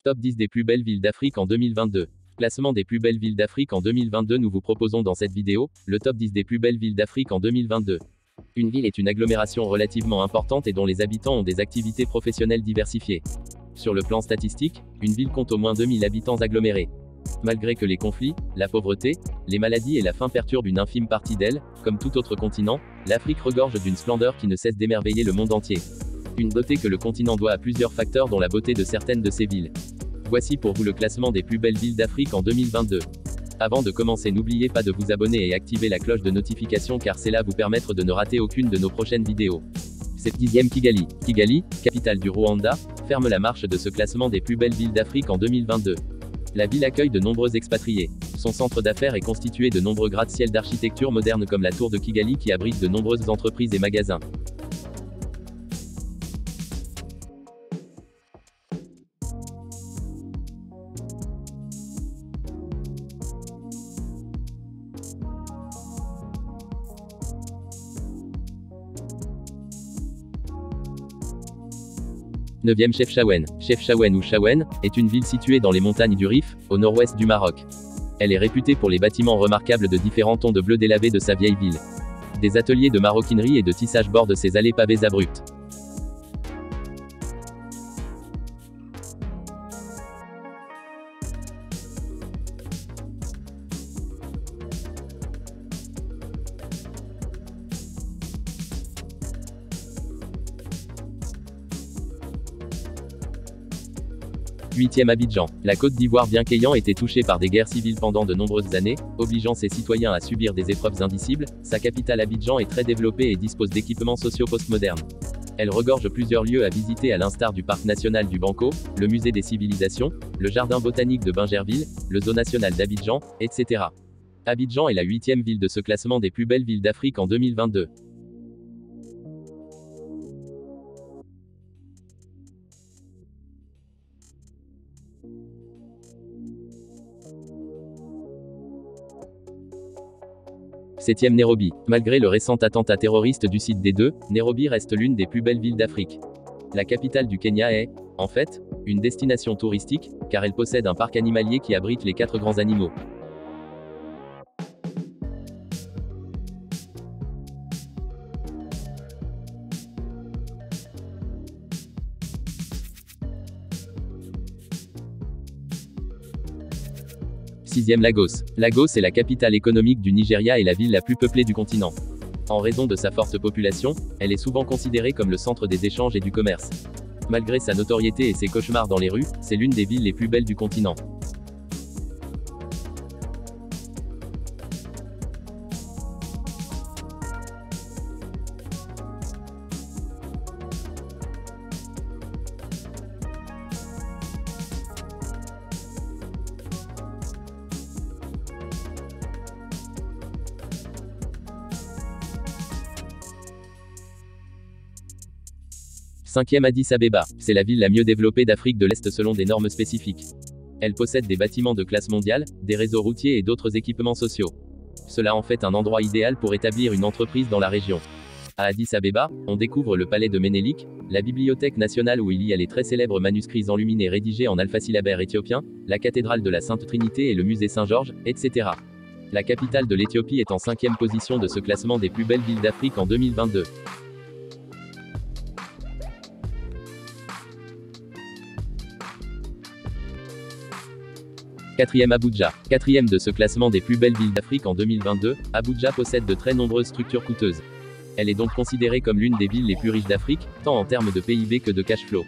Top 10 des plus belles villes d'Afrique en 2022. Classement des plus belles villes d'Afrique en 2022. Nous vous proposons dans cette vidéo, le top 10 des plus belles villes d'Afrique en 2022. Une ville est une agglomération relativement importante et dont les habitants ont des activités professionnelles diversifiées. Sur le plan statistique, une ville compte au moins 2000 habitants agglomérés. Malgré que les conflits, la pauvreté, les maladies et la faim perturbent une infime partie d'elle, comme tout autre continent, l'Afrique regorge d'une splendeur qui ne cesse d'émerveiller le monde entier. Une beauté que le continent doit à plusieurs facteurs dont la beauté de certaines de ses villes. Voici pour vous le classement des plus belles villes d'Afrique en 2022. Avant de commencer, n'oubliez pas de vous abonner et activer la cloche de notification car c'est là vous permettre de ne rater aucune de nos prochaines vidéos. C'est 10e Kigali. Kigali, capitale du Rwanda, ferme la marche de ce classement des plus belles villes d'Afrique en 2022. La ville accueille de nombreux expatriés. Son centre d'affaires est constitué de nombreux gratte-ciel d'architecture moderne comme la tour de Kigali qui abrite de nombreuses entreprises et magasins. Neuvième Chefchaouen. Chefchaouen ou Chaouen, est une ville située dans les montagnes du Rif, au nord-ouest du Maroc. Elle est réputée pour les bâtiments remarquables de différents tons de bleu délavé de sa vieille ville. Des ateliers de maroquinerie et de tissage bordent ses allées pavées abruptes. Huitième Abidjan. La Côte d'Ivoire, bien qu'ayant été touchée par des guerres civiles pendant de nombreuses années, obligeant ses citoyens à subir des épreuves indicibles, sa capitale Abidjan est très développée et dispose d'équipements sociaux postmodernes. Elle regorge plusieurs lieux à visiter à l'instar du parc national du Banco, le musée des civilisations, le jardin botanique de Bingerville, le zoo national d'Abidjan, etc. Abidjan est la 8e ville de ce classement des plus belles villes d'Afrique en 2022. Septième Nairobi. Malgré le récent attentat terroriste du site D2, Nairobi reste l'une des plus belles villes d'Afrique. La capitale du Kenya est, en fait, une destination touristique, car elle possède un parc animalier qui abrite les 4 grands animaux. Sixième Lagos. Lagos est la capitale économique du Nigeria et la ville la plus peuplée du continent. En raison de sa forte population, elle est souvent considérée comme le centre des échanges et du commerce. Malgré sa notoriété et ses cauchemars dans les rues, c'est l'une des villes les plus belles du continent. Cinquième Addis Abeba. C'est la ville la mieux développée d'Afrique de l'Est selon des normes spécifiques. Elle possède des bâtiments de classe mondiale, des réseaux routiers et d'autres équipements sociaux. Cela en fait un endroit idéal pour établir une entreprise dans la région. À Addis Abeba, on découvre le palais de Ménélik, la bibliothèque nationale où il y a les très célèbres manuscrits enluminés rédigés en alphasyllabaire éthiopien, la cathédrale de la Sainte Trinité et le musée Saint-Georges, etc. La capitale de l'Éthiopie est en 5e position de ce classement des plus belles villes d'Afrique en 2022. Quatrième Abuja. Quatrième de ce classement des plus belles villes d'Afrique en 2022, Abuja possède de très nombreuses structures coûteuses. Elle est donc considérée comme l'une des villes les plus riches d'Afrique, tant en termes de PIB que de cash flow.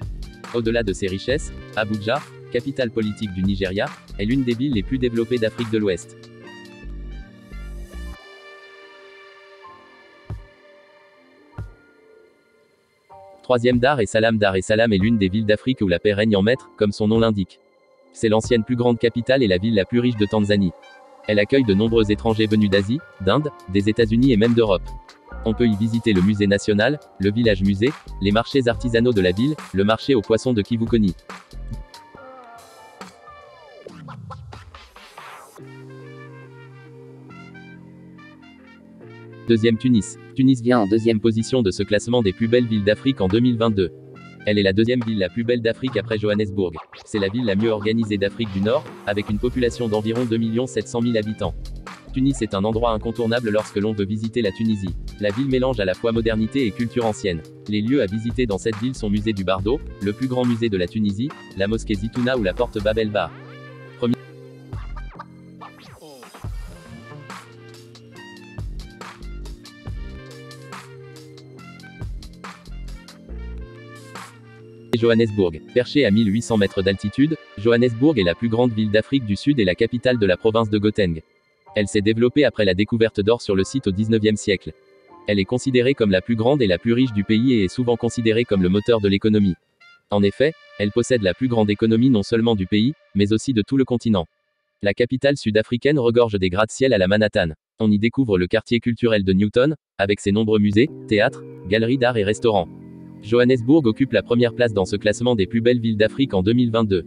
Au-delà de ses richesses, Abuja, capitale politique du Nigeria, est l'une des villes les plus développées d'Afrique de l'Ouest. Troisième Dar es Salaam. Dar es Salaam est l'une des villes d'Afrique où la paix règne en maître, comme son nom l'indique. C'est l'ancienne plus grande capitale et la ville la plus riche de Tanzanie. Elle accueille de nombreux étrangers venus d'Asie, d'Inde, des États-Unis et même d'Europe. On peut y visiter le musée national, le village musée, les marchés artisanaux de la ville, le marché aux poissons de Kivukoni. Deuxième Tunis. Tunis vient en 2e position de ce classement des plus belles villes d'Afrique en 2022. Elle est la deuxième ville la plus belle d'Afrique après Johannesburg. C'est la ville la mieux organisée d'Afrique du Nord, avec une population d'environ 2 700 000 habitants. Tunis est un endroit incontournable lorsque l'on veut visiter la Tunisie. La ville mélange à la fois modernité et culture ancienne. Les lieux à visiter dans cette ville sont Musée du Bardo, le plus grand musée de la Tunisie, la mosquée Zitouna ou la porte Bab el Bar. Johannesburg. Perchée à 1800 mètres d'altitude, Johannesburg est la plus grande ville d'Afrique du Sud et la capitale de la province de Gauteng. Elle s'est développée après la découverte d'or sur le site au XIXe siècle. Elle est considérée comme la plus grande et la plus riche du pays et est souvent considérée comme le moteur de l'économie. En effet, elle possède la plus grande économie non seulement du pays, mais aussi de tout le continent. La capitale sud-africaine regorge des gratte-ciel à la Manhattan. On y découvre le quartier culturel de Newton, avec ses nombreux musées, théâtres, galeries d'art et restaurants. Johannesburg occupe la première place dans ce classement des plus belles villes d'Afrique en 2022.